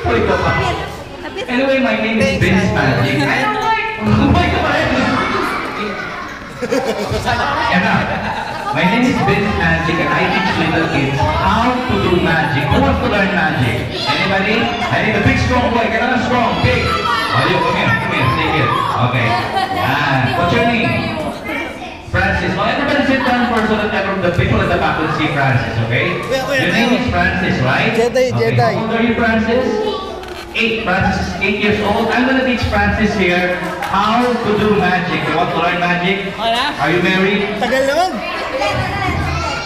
Anyway, my name is Vince Magic. My name is Vince Magic and I teach little kids how to do magic. Who wants to learn magic? Anybody? I need a big strong boy. Get on strong, big. Oh, you come here, take it. Okay. What's your name? Francis. Well, everybody sit down first so that the people at the back will see Francis, okay? Your name is Francis, right? Jedi. How old are you, Francis? 8. Francis is 8 years old. I'm going to teach Francis here how to do magic. You want to learn magic? Are you married? Tagal naman.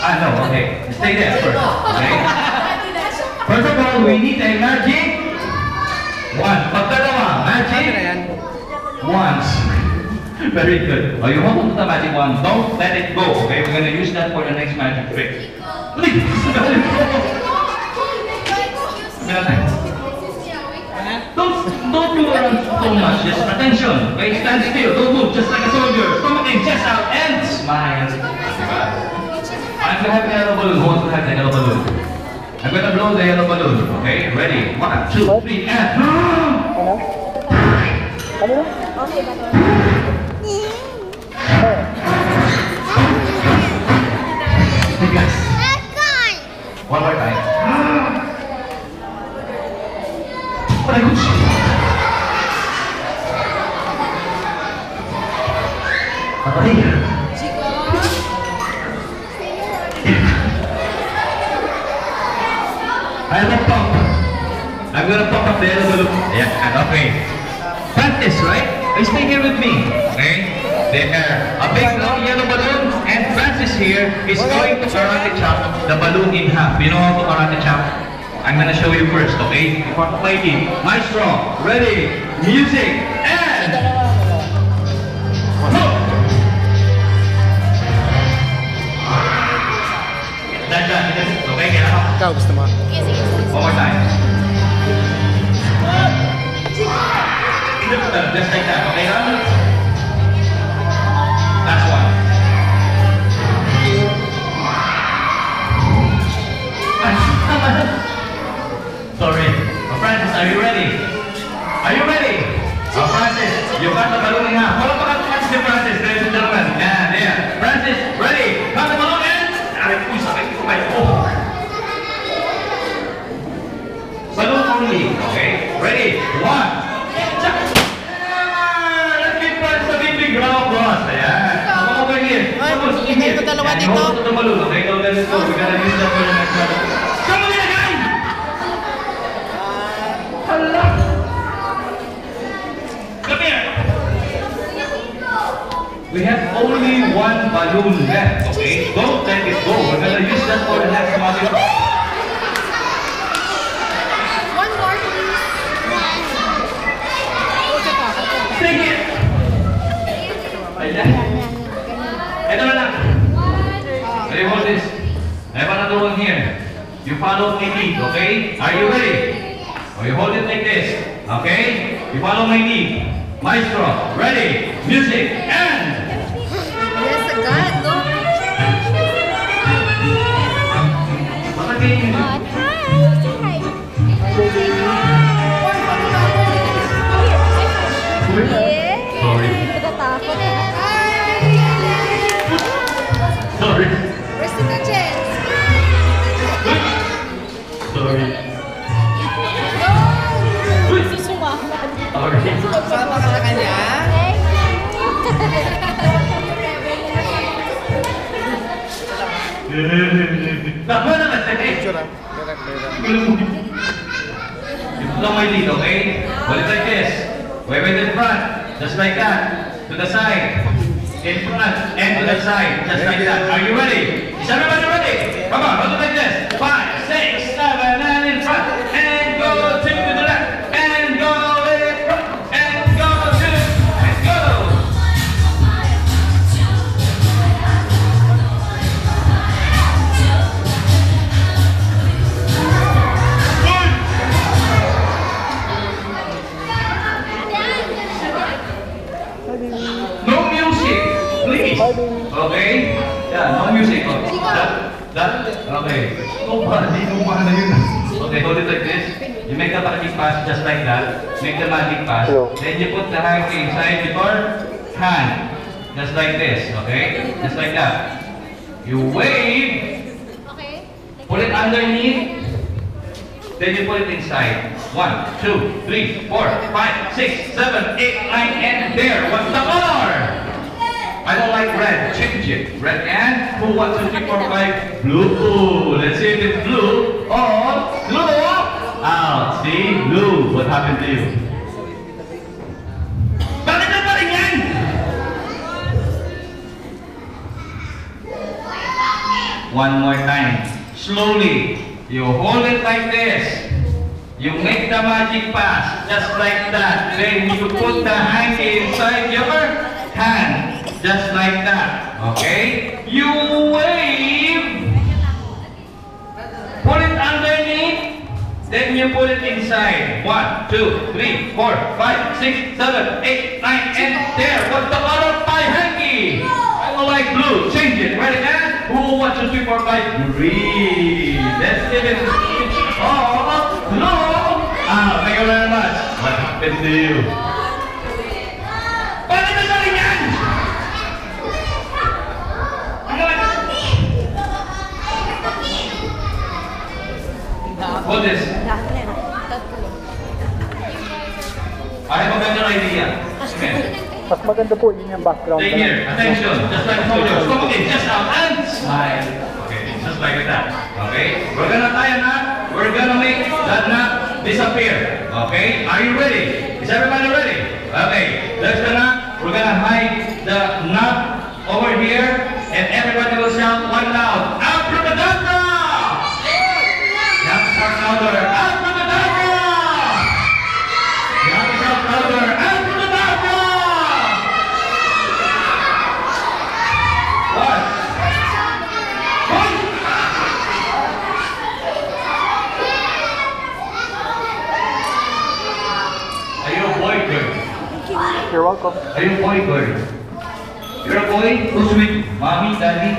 No, okay. Stay there first, okay? First of all, we need a magic. 1. Pagdalawa, magic. Once. Very good. You want to do the magic one, don't let it go, okay? We're going to use that for the next magic trick. Don't move around so much, just attention. Okay, stand still, don't move, just like a soldier. Stomach in, chest out, and smile. I'm going to have the yellow balloon. Who wants to have the yellow balloon? I'm going to blow the yellow balloon, okay? Ready? 1, 2, 3, and... One more time. What a good shot. I have a pump. I'm gonna pump up the yellow balloon. Yeah, okay. Practice, right? Stay here with me. Okay? There. A big long yellow balloon, and Francis here is going to karate chop the balloon in half. You know how to karate chop? I'm gonna show you first, okay? Before playing. Maestro, ready, music, and... That's okay? Ikaw, gusto mo? One more time. Just like that, okay? Last one. Sorry. Francis, are you ready? Are you ready? Francis, you got the balloon in half. Follow back to Francis, ladies and gentlemen. Yeah. Francis, ready? Got the balloon in? Balloon only, okay? Ready? 1. Let's give Francis a big round of applause. Yeah. Come over here. Hintay ko dalawa dito. Hold the balloon, okay? Don't let it go. We gotta use that for the next one. Come on again! Hello! Come here! We have only one balloon left, okay? Don't let it go. We're gonna use that for the next magic. One more, please. Take it! Ayan. Ito na lang. Ready, hold this. I have another one here. You follow my lead, okay? Are you ready? You hold it like this, okay? You follow my lead. Maestro, ready, music, and... Yes, agad, no? Sorry. Sorry. Where's the chance? Sorry. Sorry. Sama ka sa kanya? Tama naman, Picture ah. You follow my lead, okay? Hold it like this. Wave it in front, just like that. To the side, in front, and to the side, just like that. Are you ready? Is everybody ready? Come on, hold it like this. 5, 6, 7, and in front, and go to the left, and go in front, and go to, and go. No music, please. Okay? Yeah, no music. That, okay. No, hindi mo na yun. Okay, hold it like this. You make that like magic pass just like that. Make the magic pass. Then you put the hanky inside your hand. Just like this, okay? Just like that. You wave. Okay. Put it underneath. Then you put it inside. 1, 2, 3, 4, 5, 6, 7, 8, 9, and there. What's the color? I don't like red. Change it. Red and who? 1, 2, 3, 4, 5. Blue. Let's see if it's blue or blue. Out. See? Blue. What happened to you? Bakit na pa rin yan? One more time. Slowly. You hold it like this. You make the magic pass just like that. Then you put the hanky inside your hand. Just like that. Okay? You wave. Put it underneath. Then you put it inside. 1, 2, 3, 4, 5, 6, 7, 8, 9, and there. What's the color of my hanky? I don't like blue. Change it. Right again. Who? 1, 2, 3, 4, 5. Green. Let's give it. Oh, blue. Ah, thank you very much. What happened to you? Bakit na galing yan? Hold this. I have a better idea. Mas maganda po yun yung background. Stay here. Attention. Just like photos. Come again. Just out and smile. Okay. Just like that. Okay. We're gonna tie a knot. We're gonna make that knot disappear. Okay. Are you ready? Is everybody ready? Okay. Let's the knot. We're gonna hide the knot over here, and everybody will shout one loud. Abracadabra! You have to shout louder. Abracadabra! You have to shout louder. Abracadabra! What? What? Are you a boy, girl? You're welcome. Are you a boy, girl? You're a boy? Who's with you? Mommy, daddy?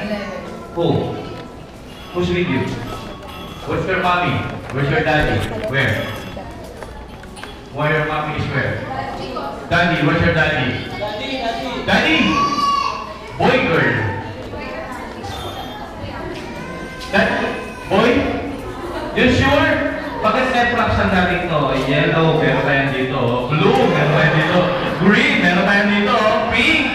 Who? Who's with you? What's your mommy? Where's your daddy? Where? Where your mommy is where? Daddy, where's your daddy? Daddy! Boy, girl? Daddy? Boy? You sure? Bakit Efrax ang dating to? Yellow, meron tayo dito. Blue, meron tayo dito. Green, meron tayo dito. Pink!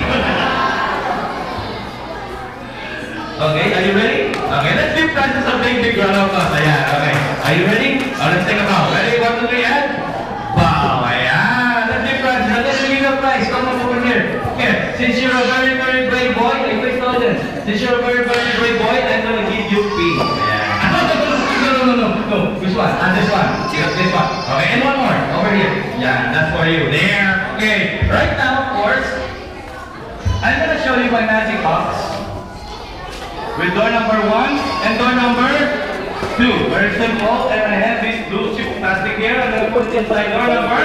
Okay, are you ready? Okay, let's give Francis a big round of applause. Ayan, okay. Are you ready? Let's take a bow. Ready? 1, 2, 3, and bow. Ayan. Let's give Francis. Let's give the prize. Come on over here. Here, since you're a very, very brave boy, since you're a very, very brave boy, I'm gonna give you pink. Ayan. No. Which one? This one. Yes, this one. Okay, and one more. Over here. Yeah, that's for you. There. Okay. Right now, of course, I'm gonna show you my magic box with door number 1 and door number 2. Very simple. And I have this blue chip plastic here. I'm gonna put it inside door number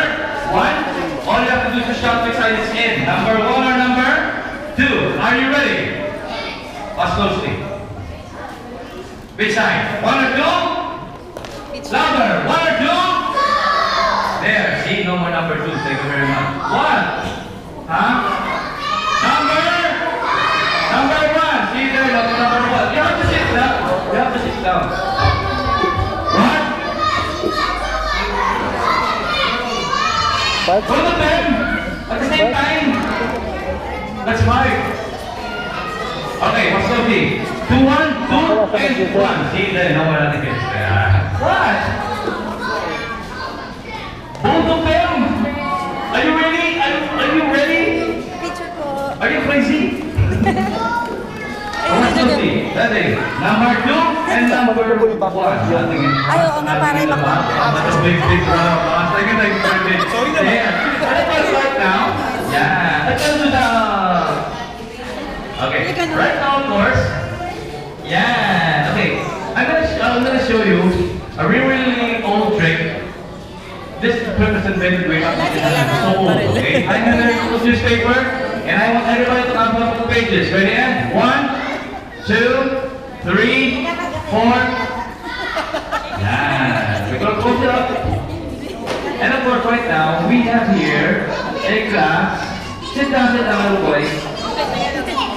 1. All you have to do is to shout which side is in. Number 1 or number 2. Are you ready? Watch closely. Which side? 1 or 2? Louder! 1 or 2? There, see? No more number 2. Thank you very much. 1. Huh? Number 1. See there, number 1. You have to sit down. You have to sit down. 1. Both of them at the same time. That's 5. Okay, what's the key? 2, 1, 2, and 1. See there, no more nothing. What? Both of them? Are you ready? Are you ready? Picture ko. Are you crazy? What's the key? Daddy, number 2 and number 1. Ay, oo nga, parang That's a big round of applause. Thank you very much. Yeah. Let's start now. Yeah. Let's do the... Okay. Right now, of course. Yeah. Okay. I'm gonna show you a really old trick. This purpose invented way back in so old. Okay. I'm gonna use newspaper, and I want everybody to count up the pages. Ready? 1, 2, 3, 4. Yeah. We're gonna close it up. And of course, right now, we have here a glass. Sit down, little boy.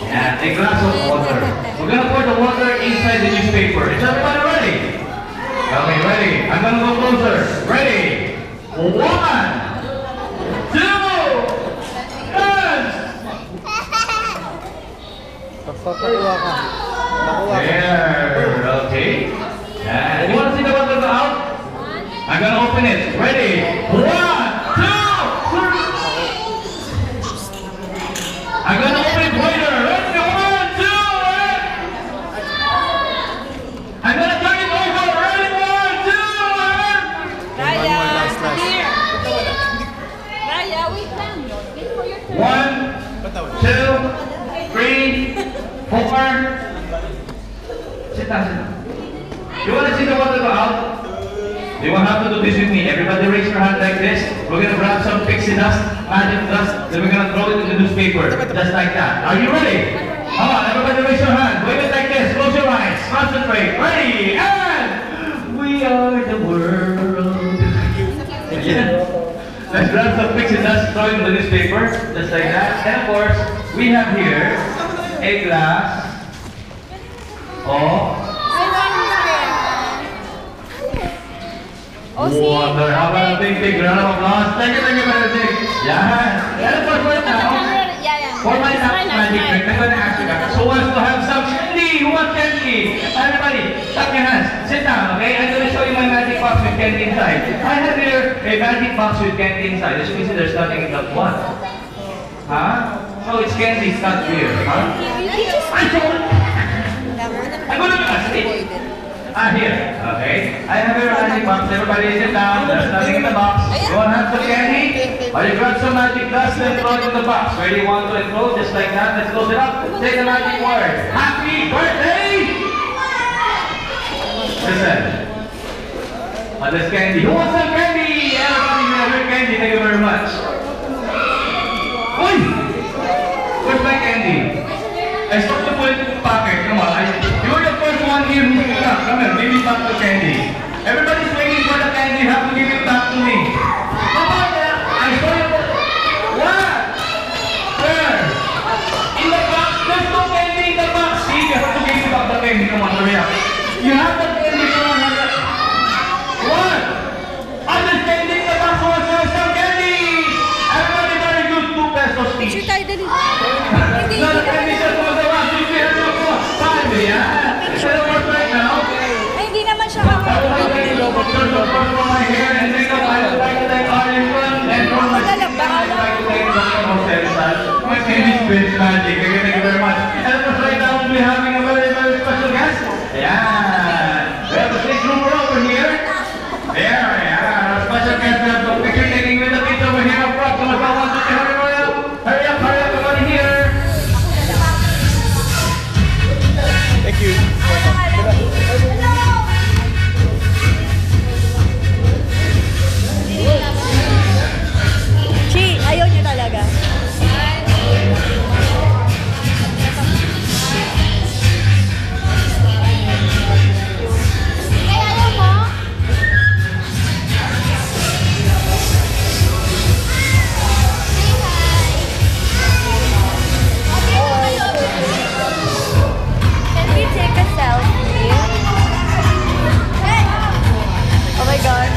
And a glass of water. We're gonna pour the water inside the newspaper. Is everybody ready? Okay, ready. I'm gonna go closer. Ready? 1, 2, and Papakuha ka. Pakuha ka. there. Okay. And you wanna see the water go out? I'm gonna open it. Ready? 1, 2, 3. I'm gonna open it wider. Ready? 1, 2, and I'm gonna turn it over. Ready? 1, 2, and Raya, last. here. Raya, wait lang. Wait for your turn. 1, 2, 3, 4. Sit down, sit down. You wanna see the water go out? You won't have to do this with me. Everybody raise your hand like this. We're gonna grab some pixie dust, magic dust, then we're gonna throw it in the newspaper. Just like that. Are you ready? Come on, everybody raise your hand. Wave it like this. Close your eyes. Concentrate. Ready? And we are the world. Yeah. Let's grab some pixie dust, throw it in the newspaper. Just like that. And of course, we have here a glass of water. How about a big round of applause? Thank you, Benedict. Yeah. And of course, right now, for my magic trick, I'm going to ask you guys, who wants to have some candy? Who wants candy? Everybody, clap your hands. Sit down, okay? I'm going to show you my magic box with candy inside. I have here a magic box with candy inside. As you can see, there's nothing in that one. Huh? Oh, it's candy, it's not beer. Huh? I'm going to ask it. Here. Okay. I have your magic box. Everybody sit down. There's nothing in the box. You want to have some candy? Or you grab some magic dust and throw it in the box. Ready? 1, 2, and throw. Just like that. Let's close it up. Say the magic word. Happy birthday! Listen. There's candy. Who wants some candy? Everybody have your candy. Thank you very much. Uy! Where's my candy? I stopped to put it in the pocket. Come on. You're the first one here who's going up. Come here. Give it back to candy. Everybody's waiting for the candy. You have to give it back to me. Come on. I saw you. What? Where? In the box. There's no candy in the box. See, you have to give me back the candy. Come on. Hurry up. You have the candy. Come on. What? There's candy in the box. What's some candy? Everybody very good. 2 pesos each. Picture tayo dali. No, the candy just was the one. You can look for 5. Yeah. Is that work right now? Ay, hindi naman siya I would like to take the picture for my hair and take up. I would like to take Arlington and for my skin. I would like to take Dr. Jose Rizal. My name is Prince Magic. Okay, thank you very much. And of course, right now we'll be having a very, very special guest. Yeah. We have a big group over here. There, yeah. A special guest. We have some picture taking with the kids over here up front. So if I want to hurry up. Hurry up, everybody here. Thank you. Chi, ayaw niya talaga. Ay, ayaw mo? Can we take a selfie? Oh my God.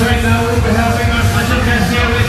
Right now we're having our special guest here with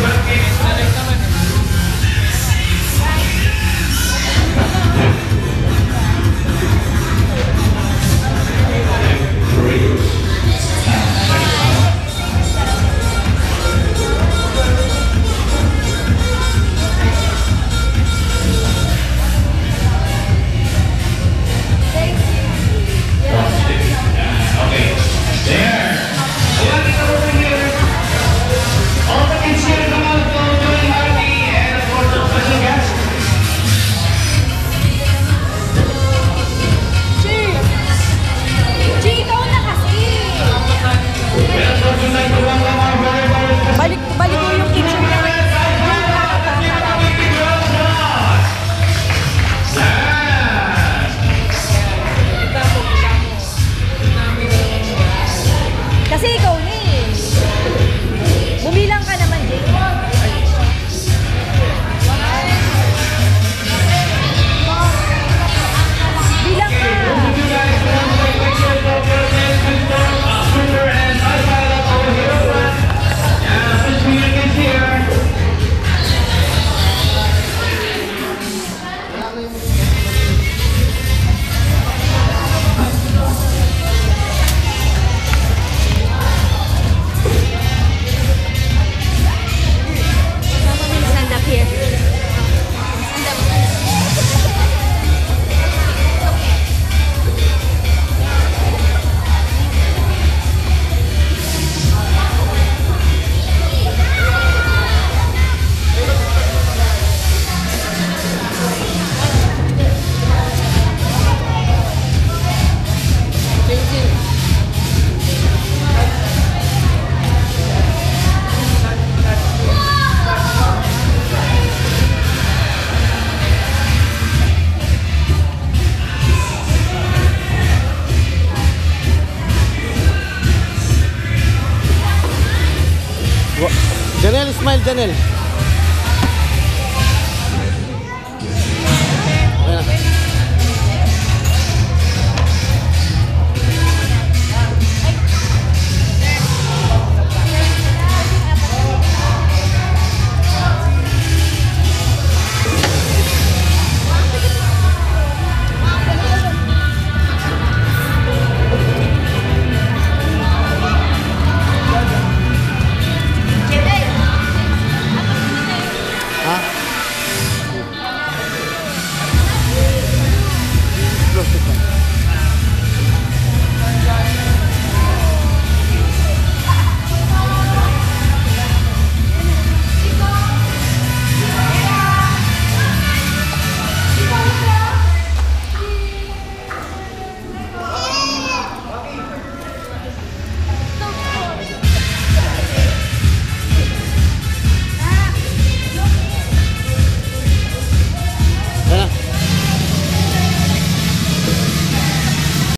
Kasi ikaw na eh. Bumilang ka naman, Jake. Bilang ka. Super and Alpha over here. Yeah, Miss Wheeling is here. Stand up here. Stand up. Janelle, smile, Janelle.